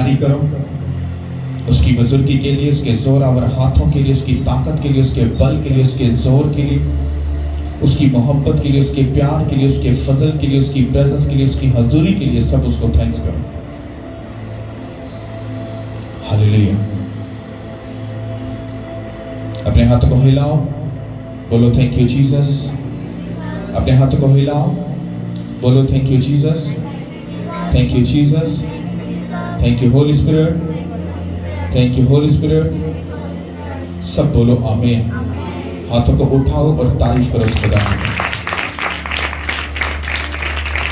तैयारी करो उसकी बुजुर्गी के लिए, उसके जोरावर हाथों के लिए, उसकी ताकत के लिए, उसके बल के लिए, उसके जोर के लिए, उसकी मोहब्बत के लिए, उसके प्यार के लिए, उसके फजल के लिए, उसकी प्रेजेंस के लिए, उसकी हजूरी के लिए, सब उसको थैंक्स करो। हालेलुया। अपने हाथों को हिलाओ, बोलो थैंक यू जीसस। अपने हाथों को हिलाओ, बोलो thank you Jesus, thank you Jesus, thank you Holi spirit, thank you Holi spirit. सब बोलो आमीन। हाथों को उठाओ और तारीफ करो खुदा की।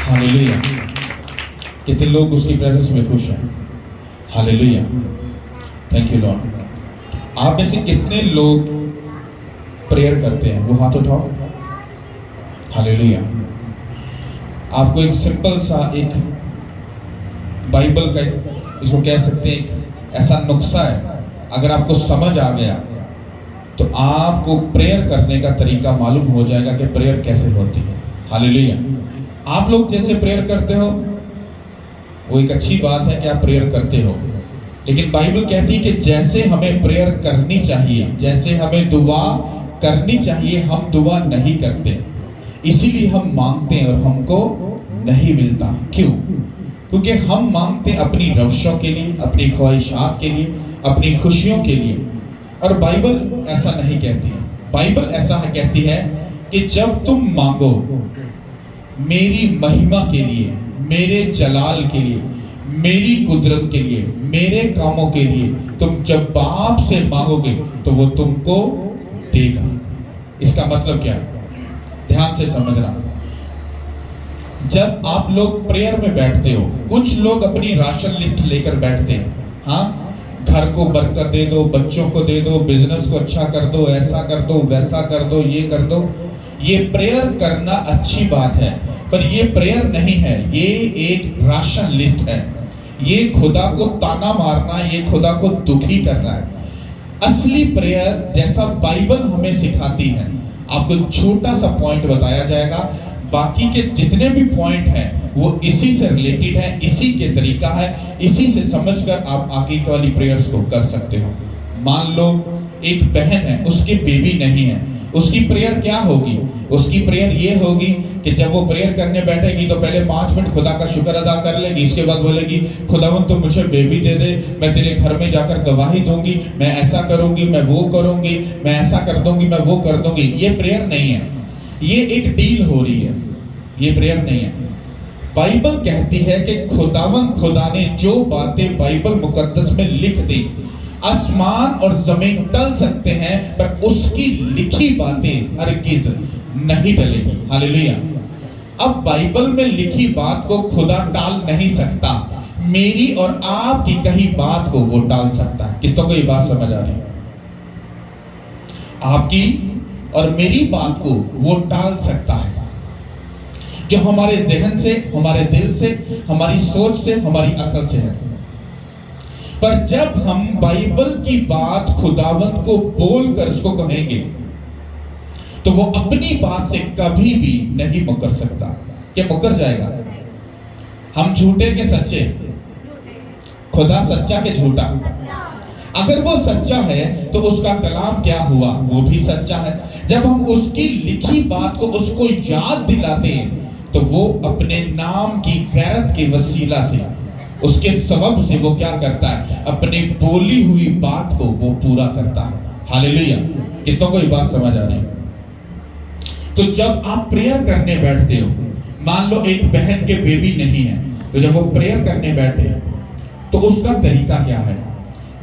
हालेलुया। कितने लोग उसकी प्रेजेंस में खुश हैं? Hallelujah, thank you Lord. आप में से कितने लोग प्रेयर करते हैं? वो हाथ उठाओ। हालेलुया। आपको एक सिंपल सा एक बाइबल का इसको कह सकते हैं एक ऐसा नुस्खा है, अगर आपको समझ आ गया तो आपको प्रेयर करने का तरीका मालूम हो जाएगा कि प्रेयर कैसे होती है। हालेलुया। आप लोग जैसे प्रेयर करते हो वो एक अच्छी बात है कि आप प्रेयर करते हो, लेकिन बाइबल कहती है कि जैसे हमें प्रेयर करनी चाहिए, जैसे हमें दुआ करनी चाहिए, हम दुआ नहीं करते। इसीलिए हम मांगते हैं और हमको नहीं मिलता। क्यों? क्योंकि हम मांगते अपनी रवशों के लिए, अपनी ख्वाहिशात के लिए, अपनी खुशियों के लिए। और बाइबल ऐसा नहीं कहती है। बाइबल ऐसा कहती है कि जब तुम मांगो मेरी महिमा के लिए, मेरे जलाल के लिए, मेरी कुदरत के लिए, मेरे कामों के लिए, तुम जब बाप से मांगोगे तो वो तुमको देगा। इसका मतलब क्या है? ध्यान से समझना। जब आप लोग प्रेयर में बैठते हो, कुछ लोग अपनी राशन लिस्ट लेकर बैठते हैं। हाँ, घर को बरकत दे दो, बच्चों को दे दो, बिजनेस को अच्छा कर दो, ऐसा कर दो, वैसा कर दो, ये कर दो। ये प्रेयर करना अच्छी बात है, पर ये प्रेयर नहीं है, ये एक राशन लिस्ट है। ये खुदा को ताना मारना, ये खुदा को दुखी करना है। असली प्रेयर जैसा बाइबल हमें सिखाती है, आपको छोटा सा पॉइंट बताया जाएगा, बाकी के जितने भी पॉइंट हैं वो इसी से रिलेटेड है, इसी के तरीका है, इसी से समझकर आप आगे वाली प्रेयर्स को कर सकते हो। मान लो एक बहन है, उसकी बेबी नहीं है, उसकी प्रेयर क्या होगी? उसकी प्रेयर ये होगी कि जब वो प्रेयर करने बैठेगी तो पहले 5 मिनट खुदा का शुक्र अदा कर लेगी, इसके बाद बोलेगी खुदावन तो मुझे बेबी दे दे, मैं तेरे घर में जाकर गवाही दूंगी, मैं ऐसा करूंगी, मैं वो करूंगी, मैं ऐसा कर दूंगी, मैं वो कर दूंगी। ये प्रेयर नहीं है, ये एक डील हो रही है, ये प्रेयर नहीं है। बाइबल कहती है कि खुदा ने जो बातें बाइबल मुकद्दस में लिख दी, आसमान और जमीन टल सकते हैं पर उसकी लिखी बातें हरगिज नहीं टलेगी। हालेलुया। अब बाइबल में लिखी बात को खुदा टाल नहीं सकता, मेरी और आपकी कही बात को वो टाल सकता है। कितनों को ये बात समझ आ रही है? आपकी और मेरी बात को वो टाल सकता है, जो हमारे जहन से, हमारे दिल से, हमारी सोच से, हमारी अकल से है। पर जब हम बाइबल की बात खुदावंत को बोलकर उसको कहेंगे तो वो अपनी बात से कभी भी नहीं मुकर सकता। क्या मुकर जाएगा? हम झूठे के सच्चे, खुदा सच्चा के झूठा। अगर वो सच्चा है तो उसका कलाम क्या हुआ? वो भी सच्चा है। जब हम उसकी लिखी बात को उसको याद दिलाते हैं तो वो अपने नाम की गैरत के वसीला से, उसके सबब से वो क्या करता है? अपनी बोली हुई बात को वो पूरा करता है। हालेलुया। कितनों को ये बात समझ आ रही है? तो जब आप प्रेयर करने बैठते हो, मान लो एक बहन के बेबी नहीं है, तो जब वो प्रेयर करने बैठे तो उसका तरीका क्या है?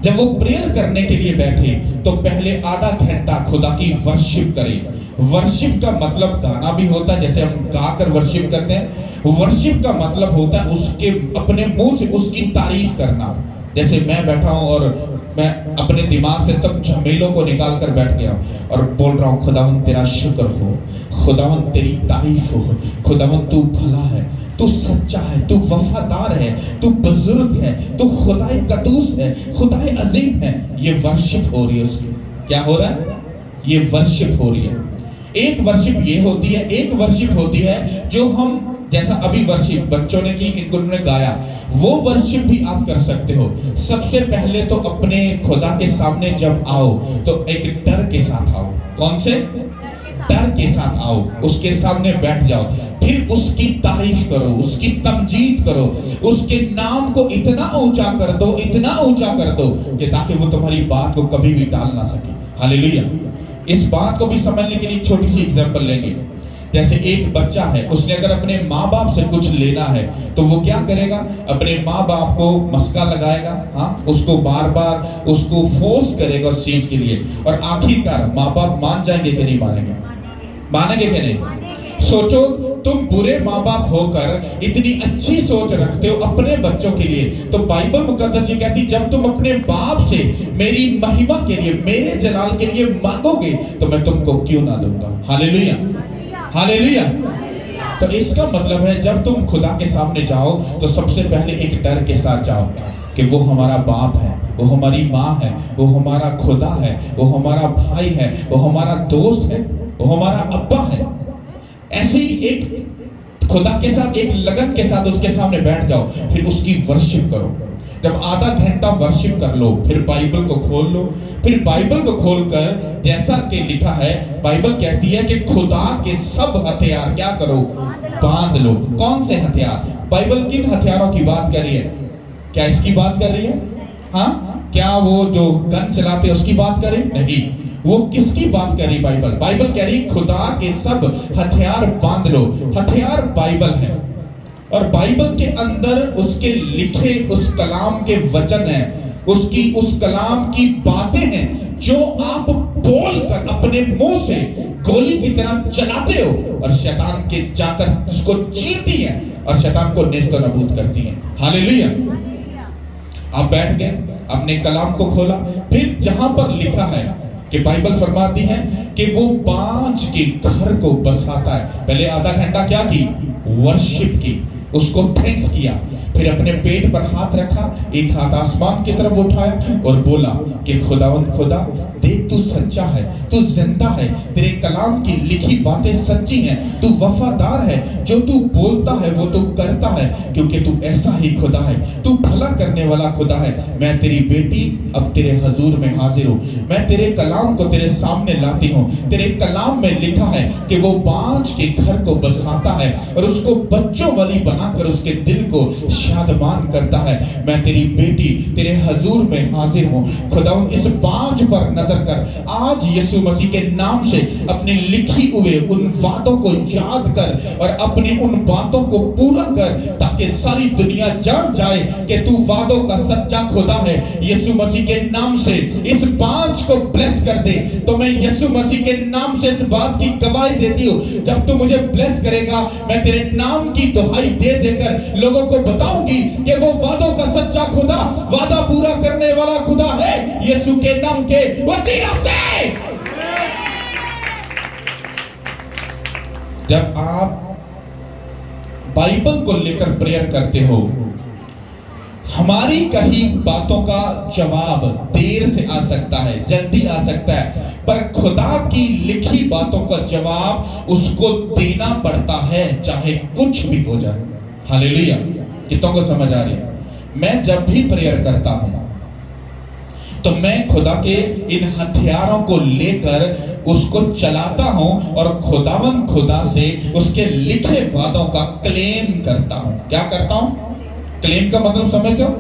जब वो प्रेयर करने के लिए बैठे तो पहले आधा घंटा खुदा की वर्शिप करें। वर्शिप का मतलब गाना भी होता है, जैसे हम गाकर वर्शिप करते हैं। वर्शिप का मतलब होता है उसके अपने मुंह से उसकी तारीफ करना। जैसे मैं बैठा हूं और मैं अपने दिमाग से सब झमेलों को निकाल कर बैठ गया और बोल रहा हूं खुदावन तेरा शुक्र हो, खुदावन तेरी तारीफ हो, खुदावन तू भला है, तू सच्चा है, तू वफादार है, तू बुजुर्ग है, तू खुदाए कदूस है, खुदाए अजीम है। ये वर्शिप हो रही है उसकी। क्या हो रहा है? ये वर्शिप हो रही है। एक वर्शिप ये होती है, एक वर्शिप होती है जो हम जैसा अभी वर्शिप बच्चों ने की, इनको उन्होंने गाया, वो वर्शिप भी आप कर सकते हो। सबसे पहले तो अपने खुदा के सामने जब आओ तो एक डर के साथ आओ। कौन से डर के साथ आओ, उसके सामने बैठ जाओ, फिर उसकी तारीफ करो, उसकी तमजीद करो, उसके नाम को इतना ऊंचा कर दो, इतना ऊंचा कर दो कि ताकि वो तुम्हारी बात को कभी भी टाल ना सके। हालेलुया। इस बात को भी समझने के लिए एक छोटी सी एग्जांपल लेंगे। जैसे एक बच्चा है, उसने अगर अपने माँ बाप से कुछ लेना है तो वो क्या करेगा? अपने माँ बाप को मस्का लगाएगा, हाँ, उसको बार बार उसको फोर्स करेगा उस चीज के लिए, और आखिरकार माँ बाप मान जाएंगे कि नहीं मानेंगे? मानेंगे कि नहीं? सोचो, तुम बुरे माँ बाप होकर इतनी अच्छी सोच रखते हो अपने बच्चों के लिए, तो बाइबल मुकद्दस ये कहती, जब तुम अपने बाप से मेरी महिमा के लिए, मेरे जलाल के लिए मांगोगे तो मैं तुमको क्यों ना दूंगा। Hallelujah, hallelujah. तो इसका मतलब है जब तुम खुदा के सामने जाओ तो सबसे पहले एक डर के साथ जाओ कि वो हमारा बाप है, वो हमारी माँ है, वो हमारा खुदा है, वो हमारा भाई है, वो हमारा दोस्त है, वो हमारा अब्बा है। ऐसे ही एक खुदा के साथ एक लगन के साथ उसके सामने बैठ जाओ, फिर उसकी वर्शिप करो। जब आधा घंटा वर्शिप कर लो, फिर बाइबल को खोल लो, फिर बाइबल को खोलकर जैसा कि लिखा है, बाइबल कहती है कि खुदा के सब हथियार क्या करो? बांध लो। कौन से हथियार? बाइबल किन हथियारों की बात कर रही है? क्या इसकी बात कर रही है? हाँ, क्या वो जो गन चलाते हैं उसकी बात कर रही? नहीं। वो किसकी बात कर रही बाइबल? बाइबल कह रही खुदा के सब हथियार बांध लो। हथियार बाइबल है, और बाइबल के अंदर उसके लिखे उस कलाम के वचन हैं, उसकी उस कलाम की बातें हैं जो आप बोलकर अपने मुंह से गोली की तरह चलाते हो और शैतान के जाकर उसको चीरती हैं और शैतान को नेस्त नबूद करती हैं। हालेलुया। आप बैठ गए, अपने कलाम को खोला, फिर जहां पर लिखा है कि बाइबल फरमाती है कि वो बांझ के घर को बसाता है। पहले आधा घंटा क्या की? वर्शिप की, उसको थैंक्स किया, फिर अपने पेट पर हाथ रखा, एक हाथ आसमान की तरफ उठाया और बोला कि खुदावंद खुदा, देख तू सच्चा है, तू जिंदा है, तेरे कलाम की लिखी बातें सच्ची हैं, तू वफादार है, जो तू बोलता है वो तू करता है, क्योंकि तू ऐसा ही खुदा है, तू भला करने वाला खुदा है। मैं तेरी बेटी अब तेरे हजूर में हाजिर हूँ, मैं तेरे कलाम को तेरे सामने लाती हूँ। तेरे कलाम में लिखा है कि वो बांझ के घर को बसाता है और उसको बच्चों वाली बनाकर उसके दिल को शादमान करता है। मैं तेरी बेटी तेरे हजूर में हाजिर हूँ। खुदावंद इस बांझ पर नजर कर, आज यीशु मसीह के नाम से अपने लिखी हुए उन वादों को याद कर और अपनी उन बातों को पूरा कर, ताकि सारी दुनिया जान जाए कि तू वादों का सच्चा खुदा है। यीशु मसीह के नाम से इस बांझ को ब्लेस कर दे। तो मैं यीशु मसीह के नाम से इस बात की गवाही देती हूँ, जब तू मुझे ब्लेस करेगा, मैं तेरे नाम की दुहाई दे देकर लोगों को बताऊंगी कि वो वादों का सच्चा खुदा, वादा पूरा करने वाला खुदा है। यीशु के नाम के वसीला से जब आप बाइबल को लेकर प्रेयर करते हो, हमारी कही बातों का जवाब देर से आ सकता है, जल्दी आ सकता है, पर खुदा की लिखी बातों का जवाब उसको देना पड़ता है, चाहे कुछ भी हो जाए। हालेलुया। कितनों को समझ आ रही है? मैं जब भी प्रेयर करता हूं तो मैं खुदा के इन हथियारों को लेकर उसको चलाता हूं और खुदावंद खुदा से उसके लिखे वादों का क्लेम करता हूं। क्या करता हूं? क्लेम का मतलब समझते हो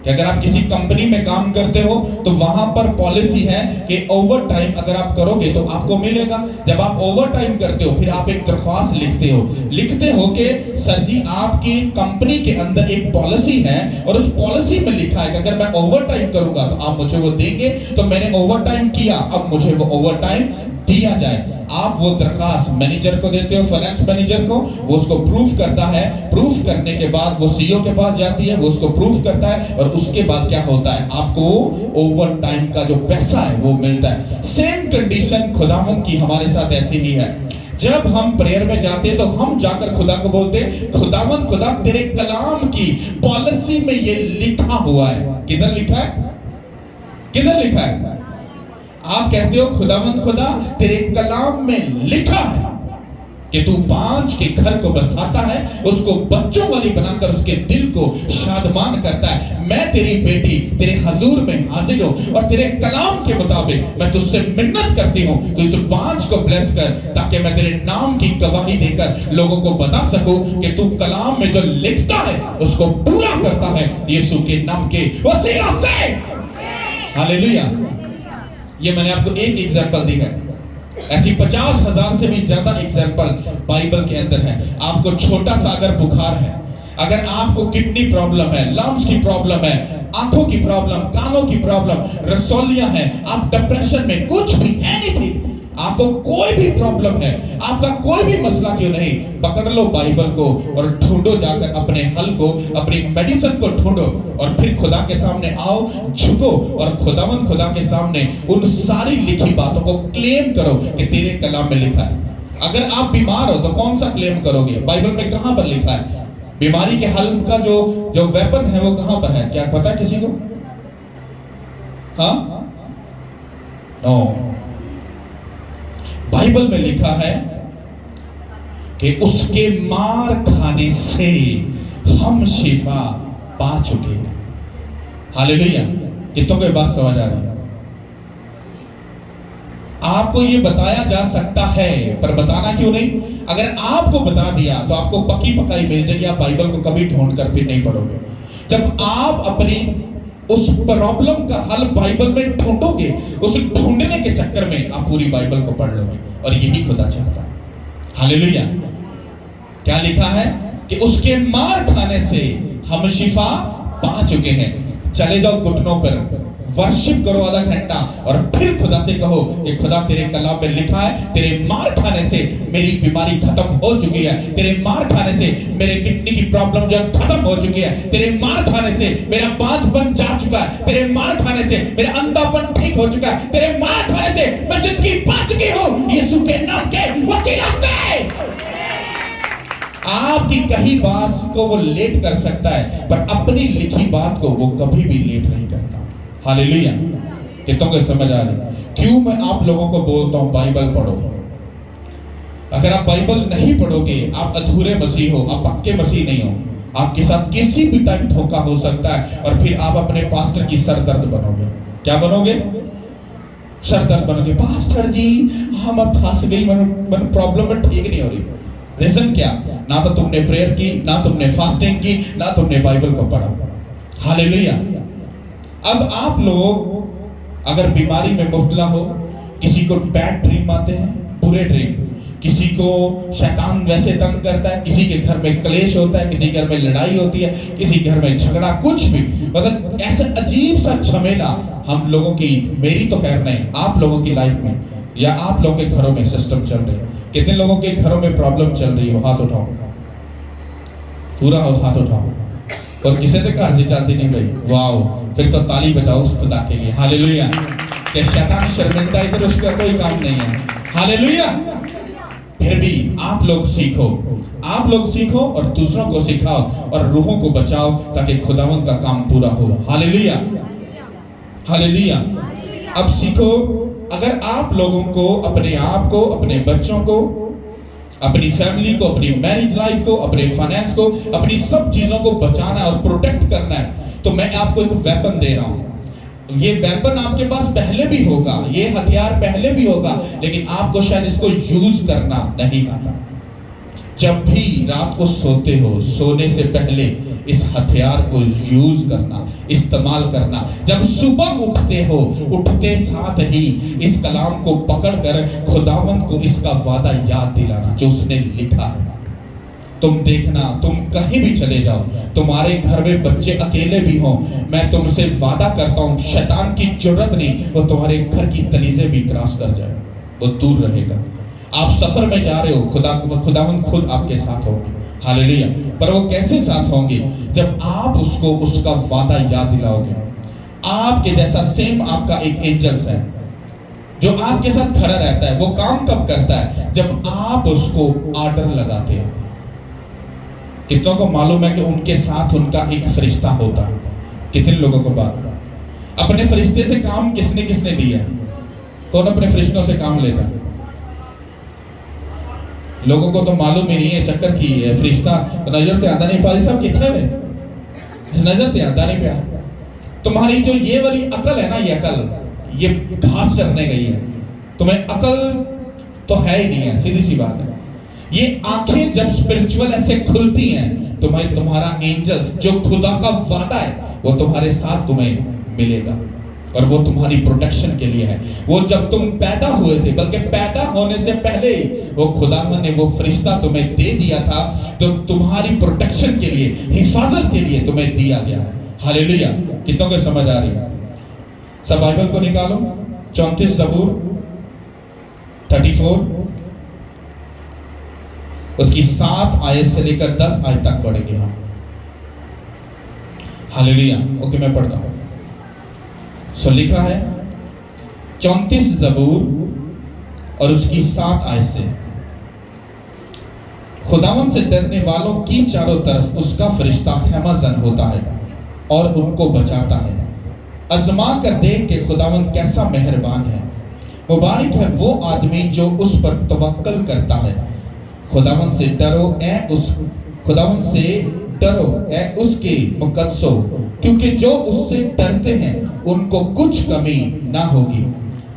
कि अगर आप किसी कंपनी में काम करते हो तो वहां पर पॉलिसी है कि ओवर टाइम अगर आप करोगे तो आपको मिलेगा। जब आप ओवर टाइम करते हो फिर आप एक दरख्वास्त लिखते हो कि सर जी आपकी कंपनी के अंदर एक पॉलिसी है और उस पॉलिसी में लिखा है कि अगर मैं ओवर टाइम करूंगा तो आप मुझे वो देंगे, तो मैंने ओवर टाइम किया, अब मुझे वो ओवर टाइम दिया जाए। आप वो दरखास्त मैनेजर को देते हो, फाइनेंस मैनेजर को, वो उसको प्रूफ करता है, प्रूफ करने के बाद वो सीईओ के पास जाती है, वो उसको प्रूफ करता है और उसके बाद क्या होता है, आपको ओवर टाइम का जो पैसा है वो मिलता है। सेम कंडीशन खुदावंद की हमारे साथ ऐसी ही है। जब हम प्रेयर में जाते हैं तो हम जाकर खुदा को बोलते हैं, खुदावंद खुदा तेरे कलाम की पॉलिसी में ये लिखा हुआ है। किधर लिखा है? किधर लिखा है? आप कहते हो खुदावंद खुदा तेरे कलाम में लिखा है कि तू बांझ के घर को बसाता है, उसको बच्चों वाली बनाकर उसके दिल को शादमान करता है। मैं तेरी बेटी तेरे हजूर में हाजिर हूं और तेरे कलाम के मुताबिक मैं तुझसे मिन्नत करती हूं, तो इस बांझ को ब्लेस कर, ताकि मैं तेरे नाम की गवाही देकर लोगों को बता सकूं कि तू कलाम में जो लिखता है उसको पूरा करता है, यीशु के नाम के वसीला से। हालेलुया। ये मैंने आपको एक एग्जांपल दी है, ऐसी 50,000 से भी ज्यादा एग्जाम्पल बाइबल के अंदर है। आपको छोटा सा अगर बुखार है, अगर आपको किडनी प्रॉब्लम है, लंग्स की प्रॉब्लम है, आंखों की प्रॉब्लम, कानों की प्रॉब्लम, रसोलियां हैं, आप डिप्रेशन में, कुछ भी, एनीथिंग, आपको कोई भी प्रॉब्लम है, आपका कोई भी मसला क्यों नहीं, पकड़ लो बाइबल को और ढूंढो जाकर अपने हल को, अपनी मेडिसिन को ढूंढो और फिर खुदा के सामने आओ, झुको और खुदावंद खुदा के सामने उन सारी लिखी बातों को क्लेम करो कि तेरे कलाम में लिखा है। अगर आप बीमार हो तो कौन सा क्लेम करोगे? बाइबल में कहां पर लिखा है? बीमारी के हल का जो वेपन है वो कहां पर है? क्या पता है किसी को? हाँ, नो। बाइबल में लिखा है कि उसके मार खाने से हम शिफा पा चुके हैं। हालेलुया। कितनों को बात समझ आ रही है? आपको ये बताया जा सकता है, पर बताना क्यों नहीं? अगर आपको बता दिया तो आपको पक्की पकाई मिल जाएगी, आप बाइबल को कभी ढूंढ कर फिर नहीं पढ़ोगे। जब आप अपनी उस प्रॉब्लम का हल बाइबल में ढूंढोगे, उस ढूंढने के चक्कर में आप पूरी बाइबल को पढ़ लोगे, और यही खुदा चाहता है। हालेलुया। क्या लिखा है कि उसके मार खाने से हम शिफा पा चुके हैं। चले जाओ घुटनों पर, वर्शिप करो आधा घंटा और फिर खुदा से कहो कि खुदा तेरे कलाम में लिखा है, तेरे मार खाने से मेरी बीमारी खत्म हो चुकी है, तेरे मार खाने से मेरे किडनी की प्रॉब्लम जो खत्म हो चुकी है, तेरे मार खाने से मेरा बांझपन जा चुका है, तेरे मार खाने से मेरा अंधापन ठीक हो चुका है, तेरे मार खाने से मैं जिंदगी पा चुकी हूं यीशु के नाम के वसीला से। आपकी कही बात को वो लेट कर सकता है, पर अपनी लिखी बात को वो कभी भी लेट नहीं करता। हालेलुया। कितनों को समझ आ रही? क्यों मैं आप लोगों को बोलता हूं बाइबल पढ़ो? अगर आप बाइबल नहीं पढ़ोगे, आप अधूरे मसीह हो, आप पक्के मसीह नहीं हो। आपके साथ किसी भी टाइम धोखा हो सकता है और फिर आप अपने पास्टर की सरदर्द बनोगे। क्या बनोगे? सरदर्द बनोगे। पास्टर जी हम अब फंस गई, मन प्रॉब्लम में ठीक नहीं हो रही। रीजन क्या? ना तो तुमने प्रेयर की, ना तुमने फास्टिंग की, ना तुमने बाइबल को पढ़ा। हालेलुया। अब आप लोग अगर बीमारी में मुब्तला हो, किसी को बैड ड्रीम आते हैं, बुरे ड्रीम, किसी को शैतान वैसे तंग करता है, किसी के घर में क्लेश होता है, किसी घर में लड़ाई होती है, किसी घर में झगड़ा, कुछ भी, मतलब ऐसा अजीब सा झमेला हम लोगों की, मेरी तो खैर नहीं, आप लोगों की लाइफ में या आप लोगों के घरों में सिस्टम चल रही है। कितने लोगों के घरों में प्रॉब्लम चल रही है? हाथ उठाओ, पूरा हाथ उठाओ। और किसी से घर से चलती नहीं भाई? वाओ, फिर तो ताली बजाओ उस खुदा के लिए। हालेलुया। कि शैतान शर्मिंदा इधर उसका कोई काम नहीं है। हालेलुया। फिर भी आप लोग सीखो, आप लोग सीखो और दूसरों को सिखाओ और रूहों को बचाओ, ताकि खुदावंद का काम पूरा हो। हालेलुया। हालेलुया। अब सीखो, अगर आप लोगों को अपने आप को, अपने बच्चों को, अपनी फैमिली को, अपनी मैरिज लाइफ को, अपने फाइनेंस को, अपनी सब चीजों को बचाना है और प्रोटेक्ट करना है, तो मैं आपको एक वेपन दे रहा हूं। ये वेपन आपके पास पहले भी होगा, ये हथियार पहले भी होगा, लेकिन आपको शायद इसको यूज करना नहीं आता। जब भी रात को सोते हो, सोने से पहले इस हथियार को यूज करना, इस्तेमाल करना। जब सुबह उठते हो, उठते साथ ही इस कलाम को पकड़कर खुदावंद को इसका वादा याद दिलाना जो उसने लिखा है। तुम देखना, तुम कहीं भी चले जाओ, तुम्हारे घर में बच्चे अकेले भी हों, मैं तुमसे वादा करता हूं, शैतान की जरूरत नहीं, वो तुम्हारे घर की दलीजें भी क्रॉस कर जाए, वो दूर रहेगा। आप सफर में जा रहे हो, खुदावंद खुद आपके साथ होंगे। हालेलुया। पर वो कैसे साथ होंगे? जब आप उसको उसका वादा याद दिलाओगे। आपके जैसा सेम आपका एक एंजल्स है जो आपके साथ खड़ा रहता है। वो काम कब करता है? जब आप उसको ऑर्डर लगाते हो। कितनों को मालूम है कि उनके साथ उनका एक फरिश्ता होता है? कितने लोगों को बात? अपने फरिश्ते से काम किसने किसने लिया? कौन अपने फरिश्तों से काम लेता है? लोगों को तो मालूम ही नहीं है चक्कर की है फरिश्ता नजर से आता नहीं। पाजी साहब कितने में नजर से आता नहीं पाया। तुम्हारी जो ये वाली अकल है ना, ये अकल ये घास चरने गई है, तुम्हें अकल तो है ही नहीं है, सीधी सी बात है। ये आंखें जब स्पिरिचुअल ऐसे खुलती हैं, तुम्हारा एंजल्स जो खुदा का वादा है वो तुम्हारे साथ तुम्हें मिलेगा और वो तुम्हारी प्रोटेक्शन के लिए है। वो जब तुम पैदा हुए थे, बल्कि पैदा होने से पहले ही वो खुदावन ने वो फरिश्ता तुम्हें दे दिया था, तो तुम्हारी प्रोटेक्शन के लिए, हिफाजत के लिए तुम्हें दिया गया है। हालेलुया। कितनों को समझ आ रही है? सब बाइबल को निकालो, 34 ज़बूर 34 उसकी 7 आयत से लेकर 10 आयत तक पढ़ेंगे हम। हालेलुया। ओके, मैं पढ़ता हूं। सो लिखा है 34 ज़बूर और उसकी 7 आयत से, खुदावन से डरने वालों की चारों तरफ उसका फरिश्ता खैमाजन होता है और उनको बचाता है। अजमा कर देख के खुदावन कैसा मेहरबान है। मुबारक है वो आदमी जो उस पर तवक्कल करता है। खुदावन से डरो ए उसके मुकद्दसों, क्योंकि जो उससे डरते हैं उनको कुछ कमी ना होगी।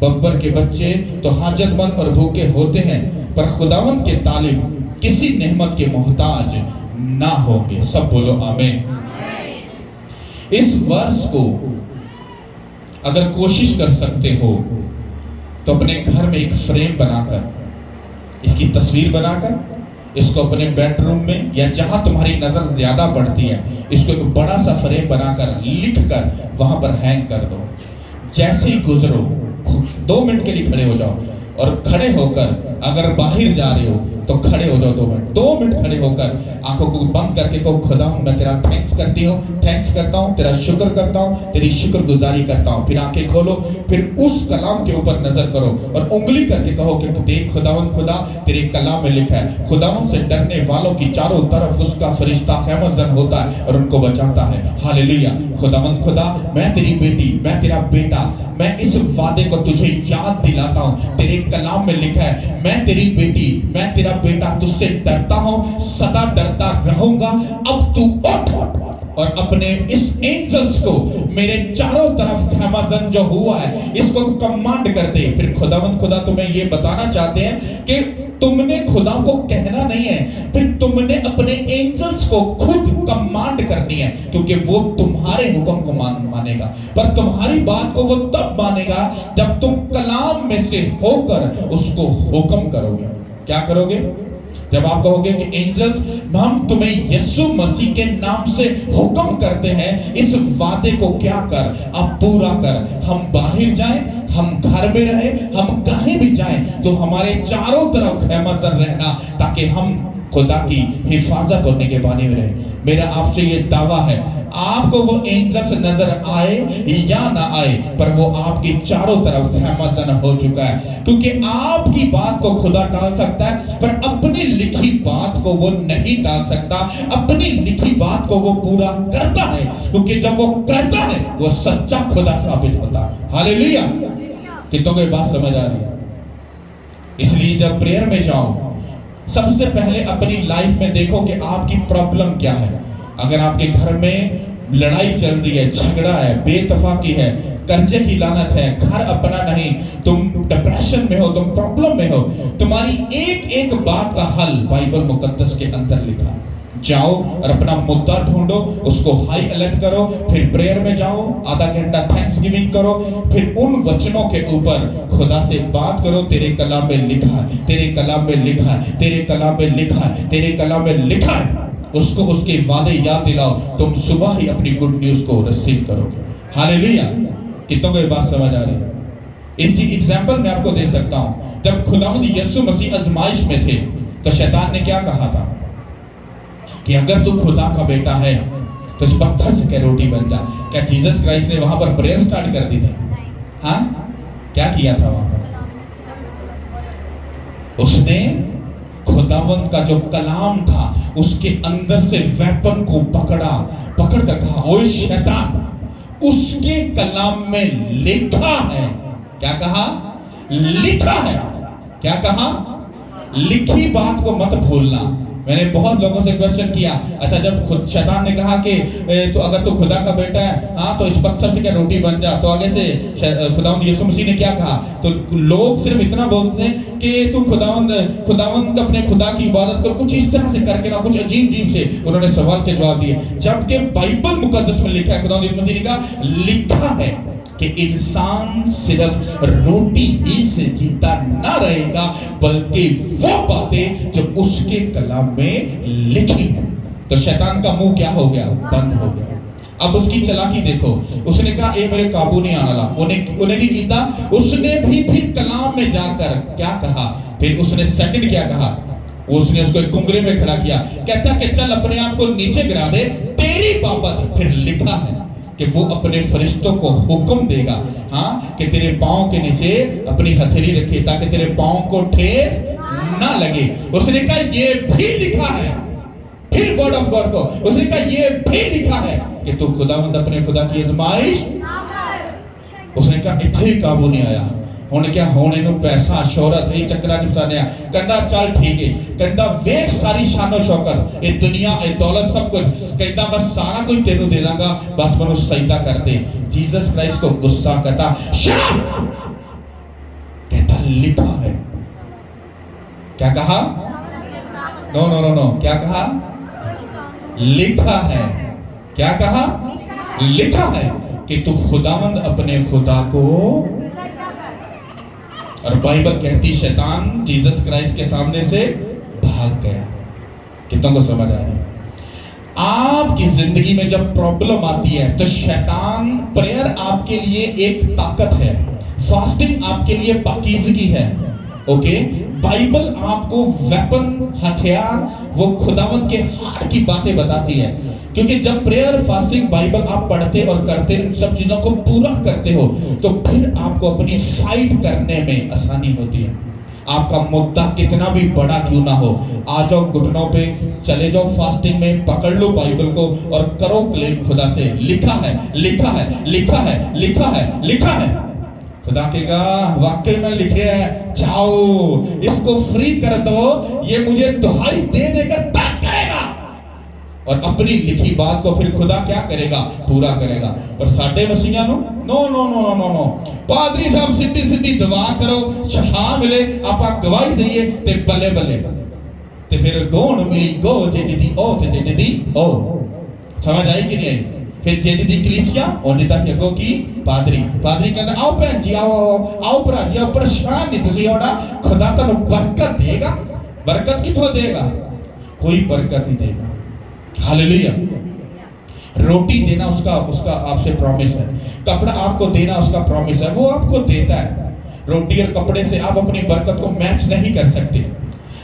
बब्बर के बच्चे तो हाजतमंद और भूखे होते हैं, पर खुदावन के तालिब किसी नेमत के मोहताज ना होंगे। सब बोलो आमीन। इस वर्ष को अगर कोशिश कर सकते हो तो अपने घर में एक फ्रेम बनाकर, इसकी तस्वीर बनाकर, इसको अपने बेडरूम में या जहां तुम्हारी नजर ज्यादा पड़ती है, इसको एक बड़ा सा फ्रेम बनाकर लिख कर वहां पर हैंग कर दो। जैसे ही गुजरो 2 मिनट के लिए खड़े हो जाओ और खड़े होकर अगर बाहर जा रहे हो तो खड़े हो जाओ 2 मिनट खड़े होकर आंखों को बंद करके कहो, खुदा मैं तेरा थैंक्स करता हूँ, तेरा शुक्र करता हूँ, तेरी शुक्रगुजारी करता हूँ। फिर आंखें खोलो, फिर उस कलाम के ऊपर नजर करो और उंगली करके कहो कि देख खुदा तेरे कलाम में लिखा है, खुदावन से डरने वालों की चारों तरफ उसका फरिश्ता खैमाजन होता है और उनको बचाता है। हालेलुया। खुदा मैं तेरी बेटी, मैं तेरा बेटा, मैं इस वादे को तुझे याद दिलाता हूँ। तेरे कलाम में लिखा है, मैं तेरी बेटी, मैं तेरा बेटा, तुझसे डरता हूँ, सदा डरता रहूंगा। अब तू उठ और अपने इस एंजल्स को मेरे चारों तरफ खैमाजन जो हुआ है इसको कमांड कर दे। फिर खुदा तुम्हें ये बताना चाहते हैं कि तुमने खुदा को कहना नहीं है, फिर तुमने अपने एंजल्स को खुद कमांड करनी है, क्योंकि वो तुम्हारे हुक्म को मानेगा। पर तुम्हारी बात को वो तब मानेगा जब तुम कलाम में से होकर उसको हुक्म करोगे। क्या करोगे? जब आप कहोगे कि एंजल्स हम तुम्हें यीशु मसीह के नाम से हुक्म करते हैं, इस वादे को क्या कर, अब पूरा कर। हम बाहर जाएं, हम घर में रहे, हम कहीं भी जाएं तो हमारे चारों तरफ खैमाजन रहना, ताकि हम खुदा की हिफाजत होने के बारे में रहे। मेरा आपसे ये दावा है, आपको वो एंजल्स नजर आए या ना आए, पर वो आपकी चारों तरफ खैमाजन हो चुका है। क्योंकि आपकी बात को खुदा टाल सकता है, पर अपनी लिखी बात को वो नहीं टाल सकता। अपनी लिखी बात को वो पूरा करता है, क्योंकि जब वो करता है वो सच्चा खुदा साबित होता है। हालेलुया। कितनों को ये बात समझ आ रही है? इसलिए जब प्रेयर में जाओ, सबसे पहले अपनी लाइफ में देखो कि आपकी प्रॉब्लम क्या है। अगर आपके घर में लड़ाई चल रही है, झगड़ा है, बेतफाकी है, कर्जे की लानत है, घर अपना नहीं, तुम डिप्रेशन में हो, तुम प्रॉब्लम में हो, तुम्हारी एक एक बात का हल बाइबल मुकद्दस के अंदर लिखा। जाओ और अपना मुद्दा ढूंढो, उसको हाई अलर्ट करो, फिर प्रेयर में जाओ, आधा घंटा थैंक्स गिविंग करो, फिर उन वचनों के ऊपर खुदा से बात करो। तेरे कलाम में लिखा है, तेरे कलाम में लिखा है, तेरे कलाम में लिखा है, तेरे कलाम में लिखा है। उसको उसके वादे याद दिलाओ, तुम सुबह ही अपनी गुड न्यूज को रिसीव करोगे। हालेलुया। कितनों को ये बात समझ आ रही है? इसकी एग्जांपल मैं आपको दे सकता हूं। जब खुदावंद यीशु मसीह आजमाइश में थे तो शैतान ने क्या कहा था कि अगर तू खुदा का बेटा है तो इस पत्थर से क्या रोटी बन जा। क्या जीसस क्राइस्ट ने वहां पर प्रेयर स्टार्ट कर दी थी? हाँ, क्या किया था वहां पर? उसने खुदावंद का जो कलाम था उसके अंदर से वेपन को पकड़ कर कहा, ओए शैतान, उसके कलाम में लिखा है। क्या कहा? लिखा है। क्या कहा? लिखी बात को मत भूलना। मैंने बहुत लोगों से क्वेश्चन किया, अच्छा जब खुद शैतान ने कहा कि तो अगर तू खुदा का बेटा है, हाँ तो इस पत्थर से क्या रोटी बन जा, तो आगे से खुदावंद यीशु मसीह ने क्या कहा? तो लोग सिर्फ इतना बोलते हैं कि तू खुदावंद अपने खुदा की इबादत कर, कुछ इस तरह से करके ना, कुछ अजीब अजीब से उन्होंने सवाल के जवाब दिए। जबकि बाइबल मुकद्दस में लिखा है, खुदावंद यीशु मसीह ने कहा, लिखा है कि इंसान सिर्फ रोटी ही से जीता ना रहेगा, बल्कि वो बातें जो उसके कलाम में लिखी है। तो शैतान का मुंह क्या हो गया? बंद हो गया। अब उसकी चालाकी देखो, उसने कहा ए मेरे काबू नहीं आना ला, उन्हें भी कीता, उसने भी फिर कलाम में जाकर क्या कहा? फिर उसने सेकंड क्या कहा? उसने उसको एक कुंगरे में खड़ा किया, कहता कि चल अपने आप को नीचे गिरा दे, तेरी बाबत फिर लिखा है कि वो अपने फरिश्तों को हुक्म देगा, हाँ, कि तेरे पांव के नीचे अपनी हथेली रखे ताकि तेरे पांव को ठेस ना लगे। उसने कहा ये भी लिखा है। फिर वर्ड ऑफ गॉड को उसने कहा ये भी लिखा है कि तू खुदावंद अपने खुदा की आजमाइश। उसने कहा इत्थे ही काबू नहीं आया, हुण क्या हुण इनू पैसा शोहरत ये चक्करां च फसाने, कहंदा चल ठीक है, कहंदा वेख सारी शानो शौकत ये दुनिया ये दौलत सब कुछ, कहंदा बस सारा कुछ तेनू दे दांगा, बस मैनू सजदा कर दे। जीसस क्राइस्ट को गुस्सा करता, कहता लिखा है। क्या कहा? नो नो नो नो, क्या कहा? लिखा है। क्या कहा? लिखा है कि तू खुदावंद अपने खुदा को। और बाइबल कहती शैतान जीसस क्राइस्ट के सामने से भाग गया। कितनों को समझ आ रही है? आपकी जिंदगी में जब प्रॉब्लम आती है तो शैतान, प्रेयर आपके लिए एक ताकत है, फास्टिंग आपके लिए पाकीज़गी है। ओके, बाइबल आपको वेपन, हथियार, वो खुदावंद के हार्ट की बातें बताती है। क्योंकि जब प्रेयर, फास्टिंग, बाइबल आप पढ़ते और करते, इन सब चीजों को पूरा करते हो, तो फिर आपको अपनी फाइट करने में आसानी होती है। आपका मुद्दा कितना भी बड़ा क्यों ना हो, आ जाओ घुटनों पे, चले जाओ फास्टिंग में, पकड़ लो बाइबल को और करो क्लेम खुदा से, लिखा है, लिखा है, लिखा है, लिखा है, लिखा है। खुदा कहेगा वाकई में लिखे है, जाओ इसको फ्री कर दो, ये मुझे दुहाई दे देकर तक करेगा। और अपनी लिखी बात को फिर खुदा क्या करेगा? पूरा करेगा। और साडे मसीहां no no no no no no no, पादरी साहब सीधी सीधी दुआ करो, शफा मिले, आपा गवाही दईए ते बल्ले बल्ले, ते फिर गोण मिली गो जेदी ओ ते जेदी ओ। समझ आई कि नहीं आई? फिर जेदी कलीसिया ओने तक अगो की पादरी कहंदा आओ भैन जी, आओ आओ भरा जी, आओ, परेशान नहीं तुसी होना, खुदा तुहानू बरकत देगा। बरकत किथों देगा? कोई बरकत नहीं देगा। हालेलुया। रोटी देना उसका आपसे प्रॉमिस है, कपड़ा आपको देना उसका प्रॉमिस है, वो आपको देता है। रोटी और कपड़े से आप अपनी बरकत को मैच नहीं कर सकते।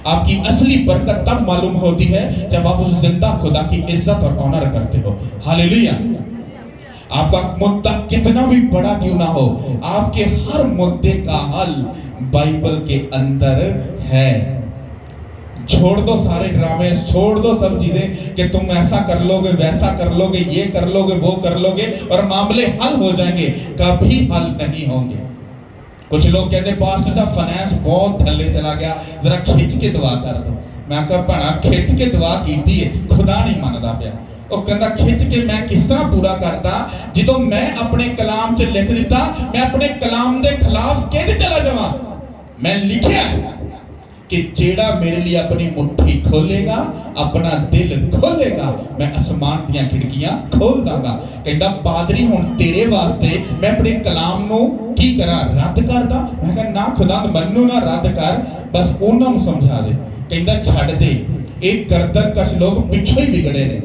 आपकी असली बरकत तब मालूम होती है जब आप उस जिंदा खुदा की इज्जत और ऑनर करते हो। हालेलुया। आपका मुद्दा कितना भी बड़ा क्यों ना हो, आपके हर मुद्दे का हल बाइबल के अंदर है। छोड़ दो सारे ड्रामे, छोड़ दो सब चीजें कि तुम ऐसा कर लोगे, वैसा कर लोगे, ये कर लोगे, वो कर लोगे और मामले हल हो जाएंगे। कभी हल नहीं होंगे। कुछ लोग कहते पास्टर साहब फाइनेंस बहुत थल्ले चला गया, जरा खिंच के दुआ कर दो। मैं कहा भैणा खिंच के दुआ कीती है, खुदा नहीं मानदा पिया। ਉਹ ਕਹਿੰਦਾ खिंच के मैं किस तरह पूरा करता, ਜਦੋਂ मैं अपने कलाम च लिख दिता, मैं अपने कलाम के खिलाफ कहते चला जावा। मैं लिखिया कि जेड़ा मेरे लिए अपनी मुट्ठी खोलेगा, अपना दिल खोलेगा, मैं आसमान दियां खिड़कियां खोल दांगा। कहता पादरी हुण तेरे वास्ते मैं अपने कलाम नूं की करा, रद्द करदा? मैं कहा ना खुदा, मन्नू ना रद्द कर, बस उन्हां नूं समझा दे। कहता छड्ड दे, एक गर्दन कश लोग पिछों ही बिगड़े ने।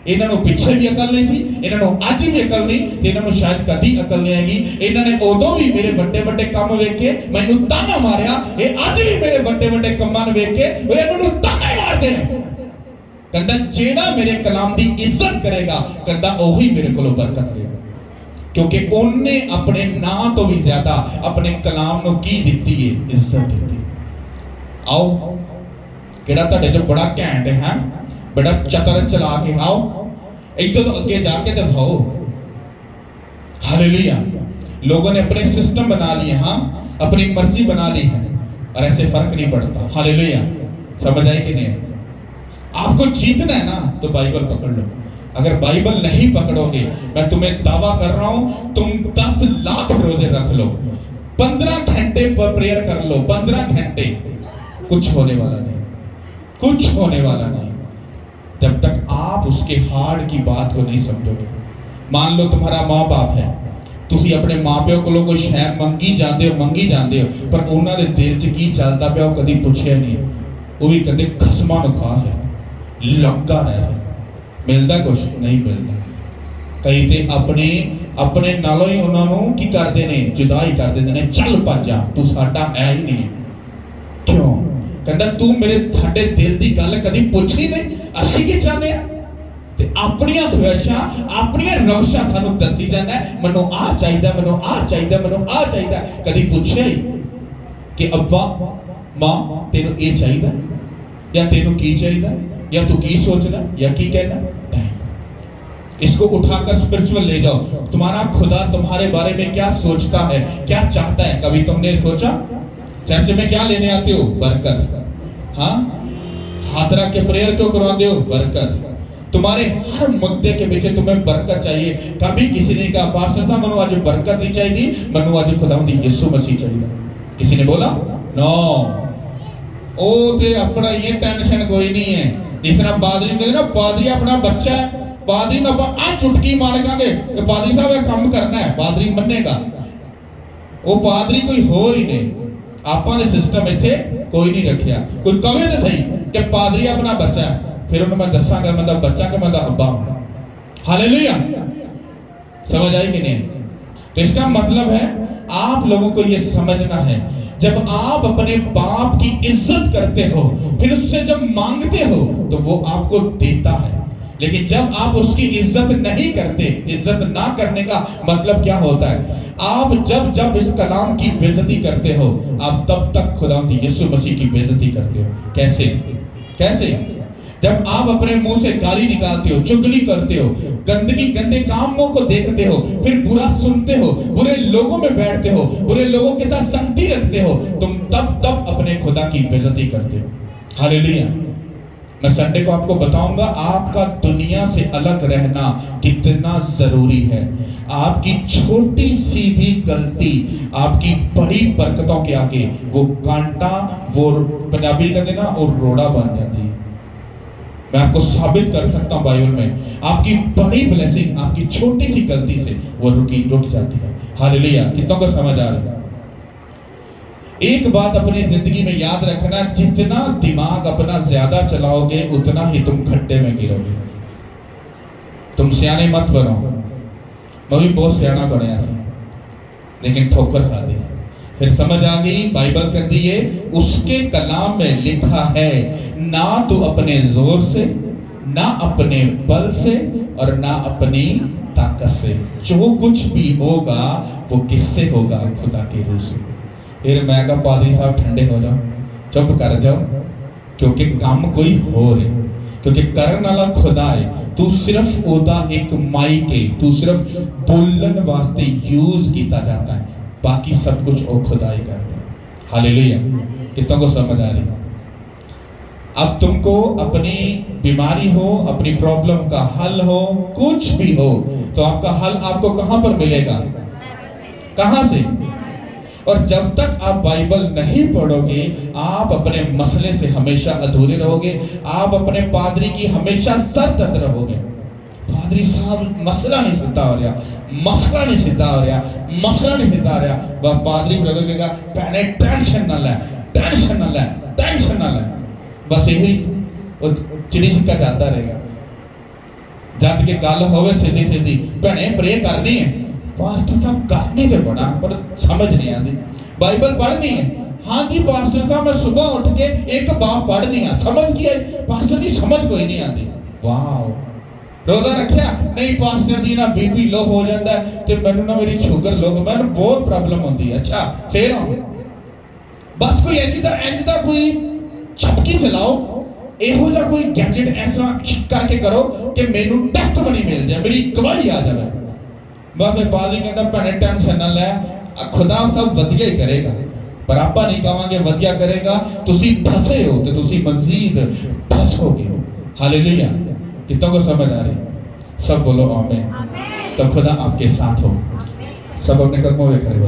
इन्हों पिछे भी अकल नहीं सी, इन्हों अज भी अकल नहीं, ते इन्हों शायद कदी अकल नहीं आएगी। इन्होंने उदों भी मेरे बड़े बड़े काम वेख के मैनू ताना मारिया, ये अज भी मेरे बड़े बड़े कामां नूं वेख के इन्होंने ताना ही मारते हैं। कहंदा जेड़ा मेरे कलाम की इज्जत करेगा, कहंदा ओही मेरे कोलों बरकत लेगा, क्योंकि उन्हें अपने नाम तो भी ज्यादा अपने कलाम नूं की दित्ती है? इज्जत दित्ती। आओ किहड़ा तुहाडे चों बड़ा घैंट है, बड़ा चतर चला के आओ, इधर तो अगे जाके दिखाओ। हालेलुया। लोगों ने अपने सिस्टम बना लिए, हाँ, अपनी मर्जी बना ली है। और ऐसे फर्क नहीं पड़ता। हालेलुया, समझ आई कि नहीं? आपको जीतना है ना तो बाइबल पकड़ लो। अगर बाइबल नहीं पकड़ोगे, मैं तुम्हें दावा कर रहा हूं, तुम 10 लाख रोजे रख लो, 15 घंटे पर प्रेयर कर लो, 15 घंटे, कुछ होने वाला नहीं, कुछ होने वाला नहीं, जब तक आप उसके हार्ट की बात को नहीं समझोगे। मान लो तुम्हारा माँ बाप है, ਤੁਸੀਂ ਆਪਣੇ ਮਾਪਿਓ ਕੋਲੋਂ ਕੋਈ ਸ਼ੈ ਮੰਗੀ ਜਾਂਦੇ ਹੋ, ਪਰ ਉਹਨਾਂ ਦੇ ਦਿਲ 'ਚ ਕੀ ਚੱਲਦਾ ਪਿਆ ਉਹ ਕਦੀ ਪੁੱਛਿਆ ਨਹੀਂ। ਉਹ ਵੀ ਕਹਿੰਦੇ ਖਸਮਾਂ ਨੂੰ ਖਾਸ ਹੈ, ਲੱਗਾ ਰਹਿ, ਮਿਲਦਾ ਕੁਛ ਨਹੀਂ ਮਿਲਦਾ। ਕਈ ਤੇ ਆਪਣੇ ਨਾਲੋਂ ਹੀ ਉਹਨਾਂ ਨੂੰ ਕੀ ਕਰਦੇ ਨੇ, ਜੁਦਾ ਹੀ ਕਰ ਦਿੰਦੇ ਨੇ, ਚੱਲ ਭੱਜ ਜਾ, ਤੂੰ ਸਾਡਾ ਹੈ ਹੀ ਨਹੀਂ। ਕਿਉਂ? ਕਹਿੰਦਾ ਤੂੰ ਮੇਰੇ ਸਾਡੇ ਦਿਲ ਦੀ ਗੱਲ ਕਦੀ ਪੁੱਛੀ ਨਹੀਂ, ਅਸੀਂ ਕੀ ਚਾਹੁੰਦੇ ਆ ਤੇ ਆਪਣੀਆਂ ਖੁਆਇਸ਼ਾਂ ਆਪਣੀਆਂ ਰੌਸ਼ਾਂ ਸਾਨੂੰ ਦੱਸੀ ਜਾਂਦਾ, ਮੈਨੂੰ ਆ ਚਾਹੀਦਾ, ਮੈਨੂੰ ਆ ਚਾਹੀਦਾ, ਮੈਨੂੰ ਆ ਚਾਹੀਦਾ। ਕਦੀ ਪੁੱਛਿਆ ਹੀ ਕਿ ਅੱਬਾ ਮਾਂ ਤੈਨੂੰ ਇਹ ਚਾਹੀਦਾ ਜਾਂ ਤੈਨੂੰ ਕੀ ਚਾਹੀਦਾ या तू की सोचना या की कहना? नहीं। इसको उठाकर स्पिरिचुअल ले जाओ। तुम्हारा खुदा तुम्हारे बारे में क्या सोचता है, क्या चाहता है, कभी तुमने सोचा? चर्च में क्या लेने आते हो? बरकत। हाँ, हाथ रख के प्रेयर क्यों करवाते हो? बरकत। तुम्हारे हर मुद्दे के पीछे तुम्हें बरकत चाहिए। कभी किसी ने कहा पास्टर साहब मनु आज बरकत नहीं चाहिए, मनु आज खुदावंद यीशु मसीह चाहिए? किसी ने बोला? नो, ओ ते अपना ये टेंशन कोई नहीं है। जिस तरह पादरी कहते ना, पादरी अपना बच्चा है, पादरी में आ चुटकी मार कांगे तो पादरी साहब ये काम करना है, पादरी मन्नेगा। वो पादरी कोई होर ही नहीं। आपा ने सिस्टम इत्थे कोई नहीं रखिया। कोई कहे तो सही कि पादरी अपना बच्चा है, फिर उन्हें मैं दसांगा मैं बच्चा के मैं अब्बा। हालेलुया, समझ आई कि नहीं? तो इसका मतलब है आप लोगों को ये समझना है, जब आप अपने बाप की इज्जत करते हो, फिर उससे जब मांगते हो तो वो आपको देता है। लेकिन जब आप उसकी इज्जत नहीं करते, इज्जत ना करने का मतलब क्या होता है? आप जब इस कलाम की बेइज्जती करते हो, आप तब तक खुदावंद यीशु मसीह की बेइज्जती करते हो। कैसे? जब आप अपने मुंह से गाली निकालते हो, चुगली करते हो, गंदे कामों को देखते हो, फिर बुरा सुनते हो, बुरे लोगों में बैठते हो, बुरे लोगों के साथ संगति रखते हो, तुम तब अपने खुदा की बेइज्जती करते हो। हालेलुया। मैं संडे को आपको बताऊंगा आपका दुनिया से अलग रहना कितना जरूरी है। आपकी छोटी सी भी गलती आपकी बड़ी बरकतों के आगे वो कांटा, वो पंजाबी कहते ना, और रोड़ा बन जाती है। मैं आपको साबित कर सकता हूं बाइबल में, आपकी बड़ी ब्लेसिंग आपकी छोटी सी गलती से वो रुक जाती है। हालेलुया, कितनों को समझ आ रहा है? एक बात अपनी जिंदगी में याद रखना, जितना दिमाग अपना ज्यादा चलाओगे उतना ही तुम खड्डे में गिरोगे। तुम सियाने मत बनो। मैं भी बहुत सियाना बनया था, लेकिन ठोकर खा दी। फिर समझ आ गई, बाइबल कहती है उसके कलाम में लिखा है, ना तो अपने जोर से, ना अपने बल से, और ना अपनी ताकत से, जो कुछ भी होगा वो किससे होगा? खुदा के रूह से। फिर मैं कहा पादरी साहब ठंडे हो जाओ, चुप कर जाओ, क्योंकि काम कोई हो रहे, क्योंकि करन वाला खुदा है। तू सिर्फ ओदा एक माइक है, तू सिर्फ बोलन वास्ते यूज किया जाता है, बाकी सब कुछ वो खुदा ही करता है। हालेलुया, कितनों को समझ आ रही? अब तुमको अपनी बीमारी हो, अपनी प्रॉब्लम का हल हो, कुछ भी हो, तो आपका हल आपको कहां पर मिलेगा? कहां से? और जब तक आप बाइबल नहीं पढ़ोगे, आप अपने मसले से हमेशा अधूरे रहोगे। आप अपने पादरी की हमेशा सर दर्द रहोगे। पादरी साहब मसला नहीं सीधा हो रहा, मसला नहीं सीधा हो रहा, मसला नहीं सीधा हो रहा। वह पादरी लगेगा, भैने टेंशन ना ले, टेंशन ना ले, टेंशन ना ले। बस यही चिड़ी छिक्का जाता रहेगा। जब के गल होवे सीधी सीधी, भैने प्रे करनी है, पास्टर साहब करनी तो बड़ा, पर समझ नहीं आती। बाइबल पढ़नी है, हाँ जी पास्टर साहब मैं सुबह उठ के एक बाप पढ़नी है, समझ गया पास्टर जी, समझ कोई नहीं आती। वाह, रोजा रखिया नहीं पास्टर जी, ना बीपी लो हो जाता है, तो मैनू ना मेरी शुगर लो, मैनू बहुत प्रॉब्लम होती है। अच्छा फिर बस कोई इंज दा कोई छपकी चलाओ, ਇਹੋ ਜਿਹਾ ਕੋਈ ਗੈਜਟ ਐਸਾ ਕਰਕੇ ਕਰੋ ਕਿ ਮੈਨੂੰ ਟੈਸਟ ਬਣੀ ਮਿਲ ਜਾਏ, ਮੇਰੀ ਗਵਾਹੀ ਆ ਜਾਵੇ। ਬਸ ਇਹ ਪਾਦਰੀ ਕਹਿੰਦਾ ਭੈਣੇ ਟੈਨਸ਼ਨ ਨਾ ਲੈ, ਖੁਦਾ ਸਭ ਵਧੀਆ ਹੀ ਕਰੇਗਾ। ਪਰ ਆਪਾਂ ਨਹੀਂ ਕਹਾਂਗੇ ਵਧੀਆ ਕਰੇਗਾ, ਤੁਸੀਂ ਫਸੇ ਹੋ ਤੇ ਤੁਸੀਂ ਮਜ਼ੀਦ फंसोगे। हालेलुया। कितनों को समझ आ रही? सब बोलो आमीन। तो खुदा आपके साथ हो। सब अपने कदमों में खड़े हो।